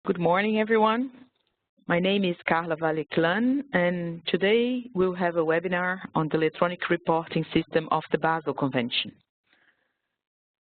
Good morning, everyone. My name is Carla Valle-Clan, and today we'll have a webinar on the electronic reporting system of the Basel Convention.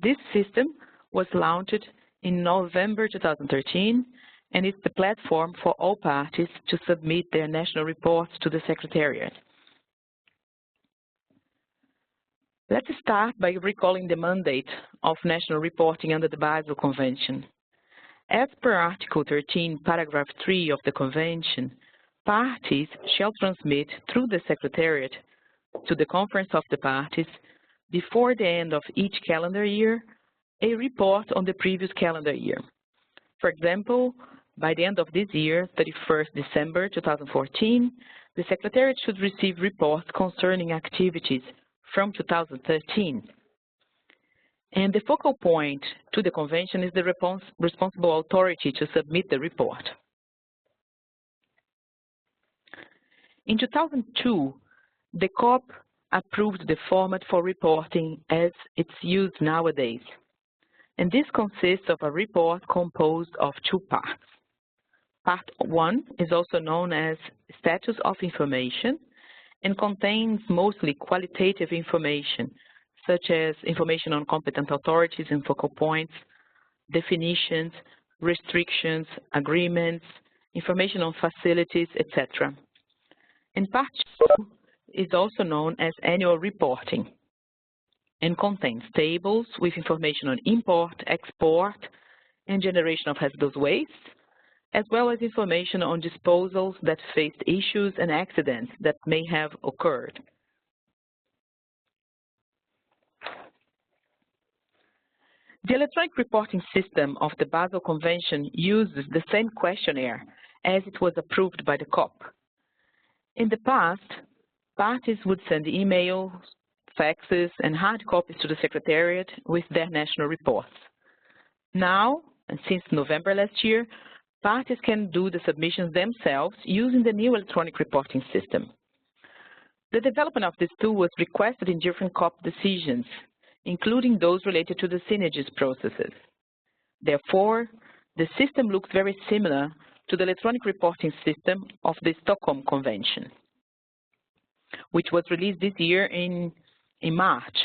This system was launched in November 2013, and it's the platform for all parties to submit their national reports to the Secretariat. Let's start by recalling the mandate of national reporting under the Basel Convention. As per Article 13, Paragraph 3 of the Convention, parties shall transmit through the Secretariat to the Conference of the Parties, before the end of each calendar year, a report on the previous calendar year. For example, by the end of this year, 31st December 2014, the Secretariat should receive reports concerning activities from 2013. And the focal point to the Convention is the responsible authority to submit the report. In 2002, the COP approved the format for reporting as it's used nowadays. And this consists of a report composed of two parts. Part 1 is also known as Status of Information and contains mostly qualitative information, such as information on competent authorities and focal points, definitions, restrictions, agreements, information on facilities, etc. And Part 2 is also known as annual reporting and contains tables with information on import, export, and generation of hazardous waste, as well as information on disposals that faced issues and accidents that may have occurred. The electronic reporting system of the Basel Convention uses the same questionnaire as it was approved by the COP. In the past, parties would send emails, faxes, and hard copies to the Secretariat with their national reports. Now, and since November last year, parties can do the submissions themselves using the new electronic reporting system. The development of this tool was requested in different COP decisions, including those related to the synergies processes. Therefore, the system looks very similar to the electronic reporting system of the Stockholm Convention, which was released this year in March.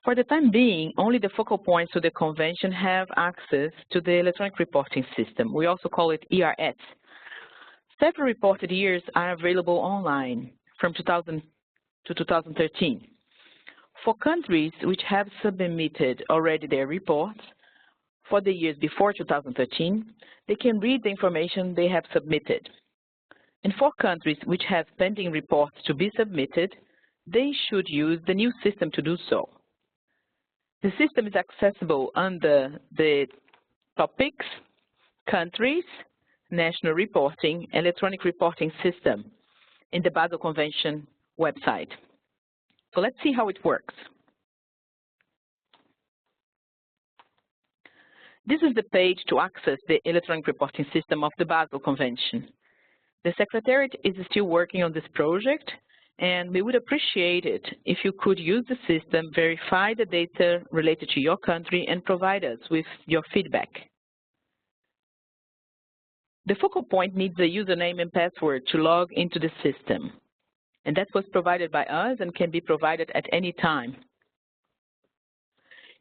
For the time being, only the focal points to the Convention have access to the electronic reporting system. We also call it ERS. Several reported years are available online from 2000 to 2013. For countries which have submitted already their reports for the years before 2013, they can read the information they have submitted. And for countries which have pending reports to be submitted, they should use the new system to do so. The system is accessible under the topics, countries, national reporting, electronic reporting system in the Basel Convention website. So let's see how it works. This is the page to access the electronic reporting system of the Basel Convention. The Secretariat is still working on this project, and we would appreciate it if you could use the system, verify the data related to your country, and provide us with your feedback. The focal point needs a username and password to log into the system, and that was provided by us and can be provided at any time.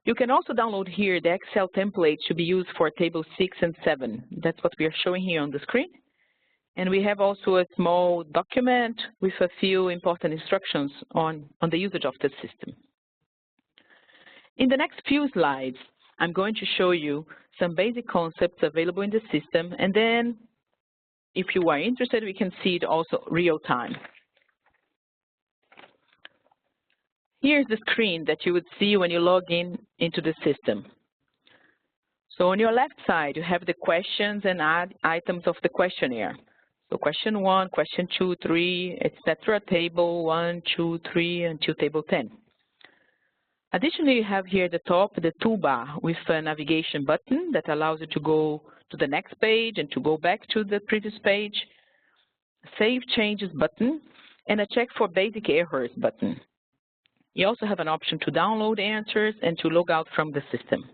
You can also download here the Excel template to be used for tables 6 and 7. That's what we are showing here on the screen. And we have also a small document with a few important instructions on the usage of the system. In the next few slides, I'm going to show you some basic concepts available in the system, and then if you are interested, we can see it also real time. Here's the screen that you would see when you log into the system. So on your left side, you have the questions and items of the questionnaire. So question 1, question 2, 3, etc., table 1, 2, 3, until table 10. Additionally, you have here at the top the toolbar with a navigation button that allows you to go to the next page and to go back to the previous page, Save Changes button, and a Check for Basic Errors button. You also have an option to download answers and to log out from the system.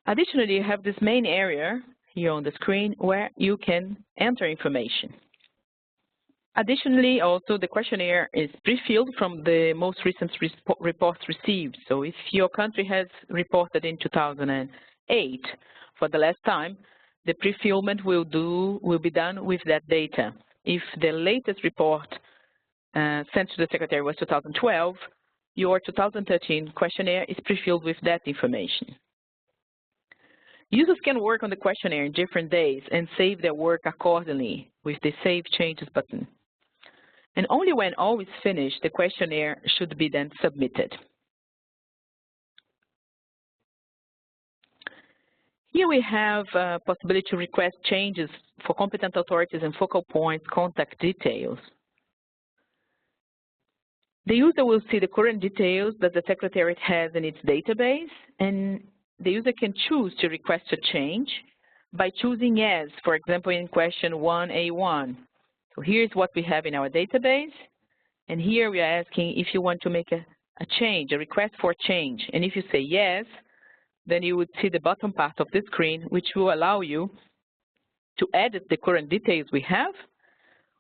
Additionally, you have this main area here on the screen where you can enter information. Additionally, also the questionnaire is pre-filled from the most recent reports received. So if your country has reported in 2008 for the last time, the pre-fillment will be done with that data. If the latest report sent to the Secretary was 2012, your 2013 questionnaire is pre-filled with that information. Users can work on the questionnaire in different days and save their work accordingly with the Save Changes button. And only when all is finished, the questionnaire should be then submitted. Here we have a possibility to request changes for competent authorities and focal points contact details. The user will see the current details that the Secretariat has in its database, and the user can choose to request a change by choosing yes, for example, in question 1A1. So here's what we have in our database, and here we are asking if you want to make a change, a request for change. And if you say yes, then you would see the bottom part of the screen, which will allow you to edit the current details we have,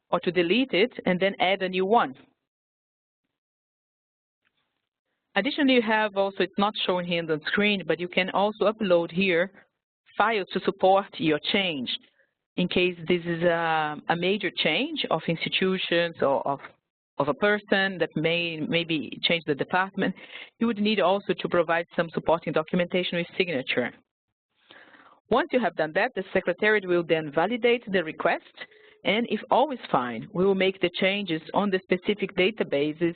or to delete it and then add a new one. Additionally, you have also, it's not shown here on the screen, but you can also upload here files to support your change. In case this is a major change of institutions or of a person that maybe change the department, you would need also to provide some supporting documentation with signature. Once you have done that, the Secretariat will then validate the request, and if all is fine, we will make the changes on the specific databases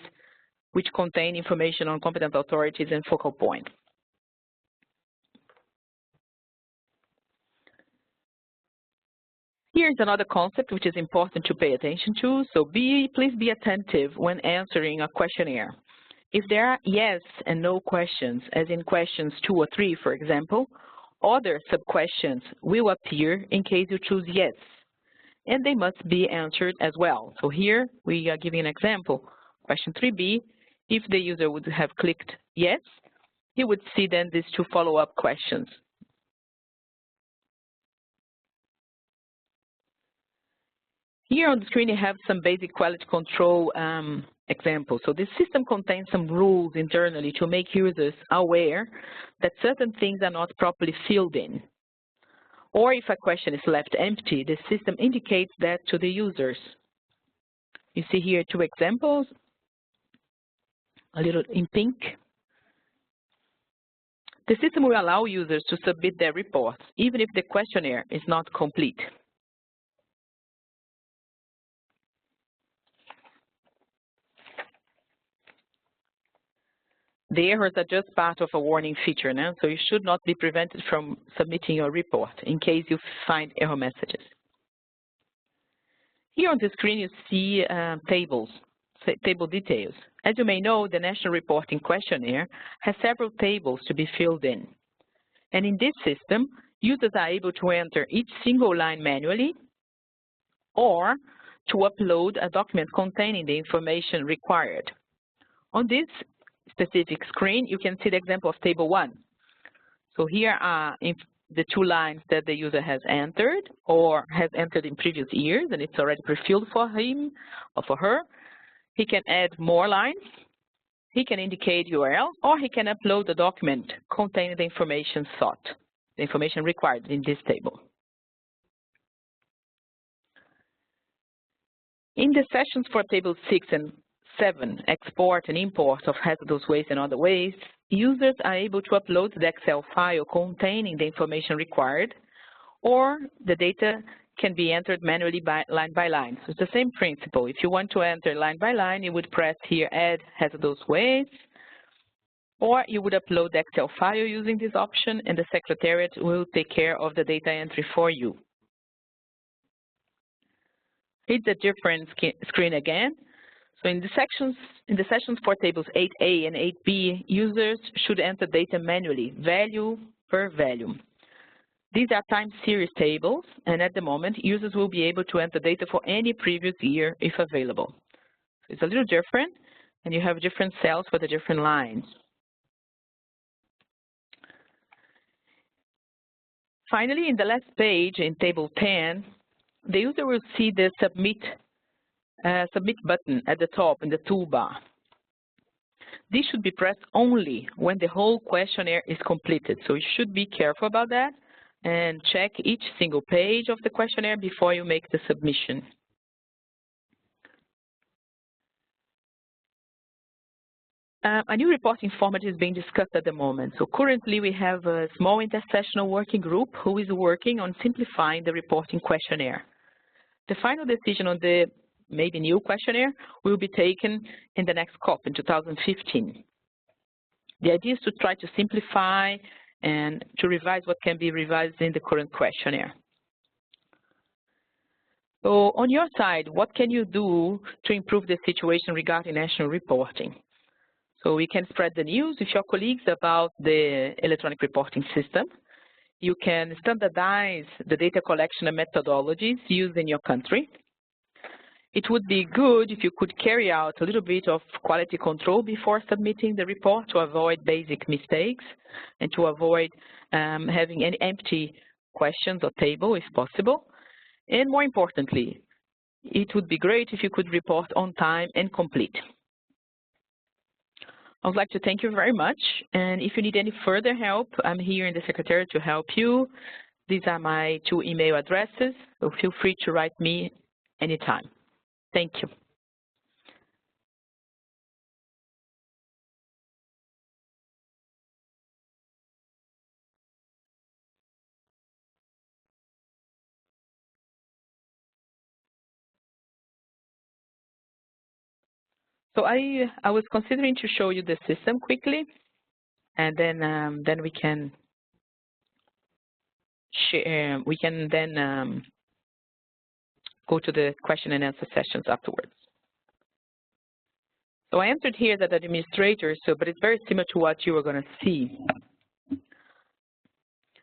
which contain information on competent authorities and focal points. Here's another concept which is important to pay attention to. So please be attentive when answering a questionnaire. If there are yes and no questions, as in questions 2 or 3, for example, other sub-questions will appear in case you choose yes, and they must be answered as well. So here we are giving an example. Question 3B, if the user would have clicked yes, he would see then these 2 follow-up questions. Here on the screen you have some basic quality control examples. So this system contains some rules internally to make users aware that certain things are not properly filled in. Or if a question is left empty, the system indicates that to the users. You see here 2 examples, a little in pink. The system will allow users to submit their reports, even if the questionnaire is not complete. The errors are just part of a warning feature now, so you should not be prevented from submitting your report in case you find error messages. Here on the screen you see table details. As you may know, the National Reporting Questionnaire has several tables to be filled in. And in this system, users are able to enter each single line manually or to upload a document containing the information required. On this specific screen, you can see the example of Table 1. So here are the 2 lines that the user has entered or has entered in previous years, and it's already pre-filled for him or for her. He can add more lines, he can indicate URL, or he can upload the document containing the information sought, the information required in this table. In the sessions for Table 6 and 7, export and import of hazardous waste and other waste, users are able to upload the Excel file containing the information required, or the data can be entered manually by line. So it's the same principle. If you want to enter line by line, you would press here, Add Hazardous Waste, or you would upload the Excel file using this option, and the Secretariat will take care of the data entry for you. It's a different screen again. So in the sessions for tables 8A and 8B, users should enter data manually, value per value. These are time series tables, and at the moment, users will be able to enter data for any previous year if available. So it's a little different. and you have different cells for the different lines. Finally, in the last page, in Table 10, the user will see the Submit button at the top in the toolbar. This should be pressed only when the whole questionnaire is completed, so you should be careful about that and check each single page of the questionnaire before you make the submission. A new reporting format is being discussed at the moment. So currently we have a small intersessional working group who is working on simplifying the reporting questionnaire. The final decision on the maybe new questionnaire will be taken in the next COP in 2015. The idea is to try to simplify and to revise what can be revised in the current questionnaire. So on your side, what can you do to improve the situation regarding national reporting? So we can spread the news with your colleagues about the electronic reporting system. You can standardize the data collection and methodologies used in your country. It would be good if you could carry out a little bit of quality control before submitting the report to avoid basic mistakes and to avoid having any empty questions or table if possible. And more importantly, it would be great if you could report on time and complete. I would like to thank you very much, and if you need any further help, I'm here in the Secretariat to help you. These are my 2 email addresses, so feel free to write me anytime. Thank you. So I was considering to show you the system quickly, and then we can share. We can then go to the question and answer sessions afterwards. So I entered here as an administrator, but it's very similar to what you are going to see.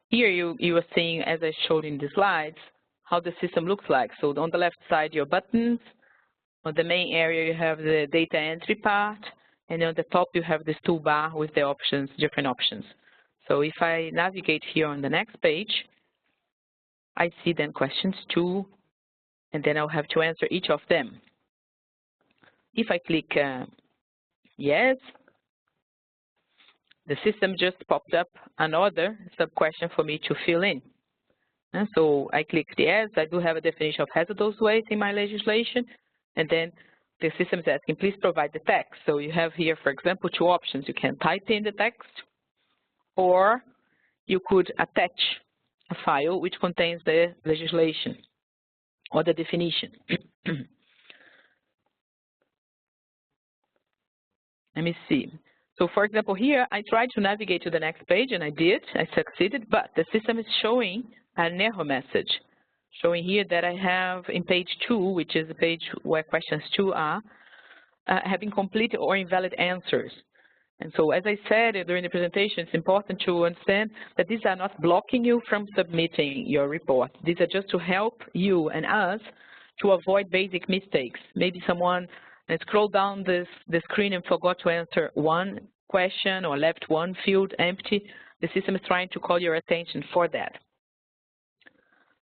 Here you are seeing, as I showed in the slides, how the system looks like. So on the left side, your buttons. On the main area, you have the data entry part, and on the top, you have this toolbar with the options, different options. So if I navigate here on the next page, I see then questions 2, and then I'll have to answer each of them. If I click yes, the system just popped up another sub-question for me to fill in. And so I click yes, I do have a definition of hazardous waste in my legislation, and then the system is asking, please provide the text. So you have here, for example, 2 options. You can type in the text, or you could attach a file which contains the legislation or the definition. Let me see. So for example, here I tried to navigate to the next page, and I did. I succeeded, but the system is showing an error message, showing here that I have in page 2, which is the page where questions 2 are, having complete or invalid answers. And so as I said during the presentation, it's important to understand that these are not blocking you from submitting your report. These are just to help you and us to avoid basic mistakes. Maybe someone scrolled down the screen and forgot to answer one question or left one field empty. The system is trying to call your attention for that.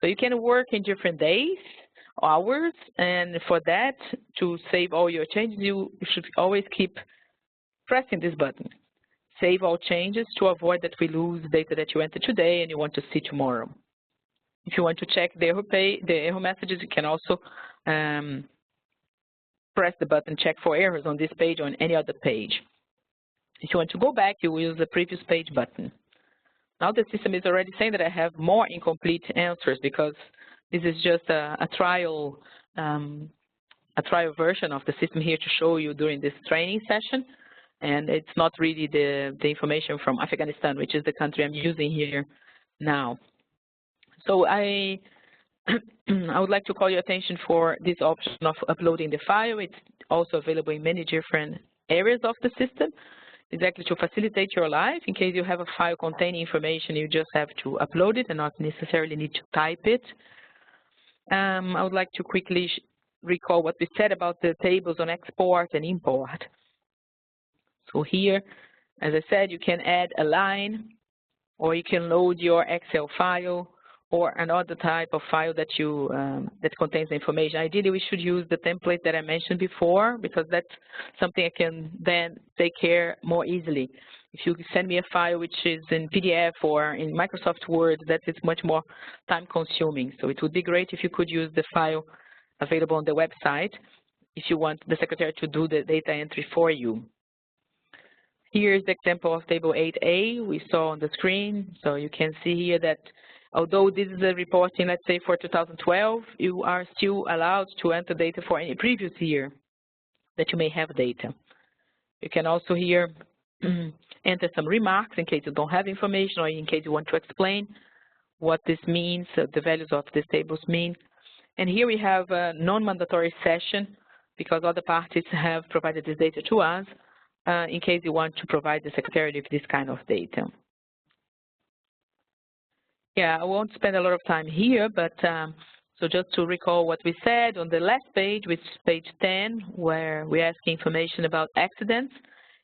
So you can work in different days, hours, and for that, to save all your changes, you should always keep pressing this button. Save all changes to avoid that we lose data that you entered today and you want to see tomorrow. If you want to check the error messages, you can also press the button check for errors on this page or on any other page. If you want to go back, you will use the previous page button. Now the system is already saying that I have more incomplete answers because this is just a trial version of the system here to show you during this training session, and it's not really the information from Afghanistan, which is the country I'm using here now. So I would like to call your attention for this option of uploading the file. It's also available in many different areas of the system, exactly to facilitate your life. In case you have a file containing information, you just have to upload it and not necessarily need to type it. I would like to quickly recall what we said about the tables on export and import. So here, as I said, you can add a line, or you can load your Excel file or another type of file that you that contains the information. Ideally, we should use the template that I mentioned before, because that's something I can then take care more easily. If you send me a file which is in PDF or in Microsoft Word, that is much more time-consuming. So it would be great if you could use the file available on the website if you want the secretary to do the data entry for you. Here's the example of table 8A we saw on the screen. So you can see here that although this is a reporting, let's say, for 2012, you are still allowed to enter data for any previous year that you may have data. You can also here enter some remarks in case you don't have information or in case you want to explain what this means, the values of these tables mean. And here we have a non-mandatory session because other parties have provided this data to us in case you want to provide the secretary with this kind of data. Yeah, I won't spend a lot of time here, but so just to recall what we said on the last page, which is page 10, where we ask information about accidents,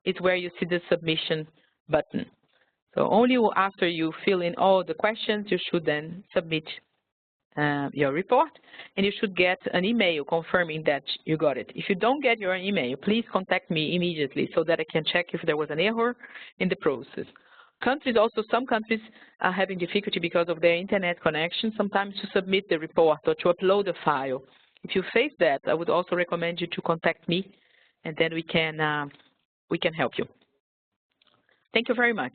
it's where you see the submission button. So only after you fill in all the questions, you should then submit your report, and you should get an email confirming that you got it. If you don't get your email, please contact me immediately so that I can check if there was an error in the process. Countries also, some countries are having difficulty because of their internet connection, sometimes to submit the report or to upload a file. If you face that, I would also recommend you to contact me, and then we can help you. Thank you very much.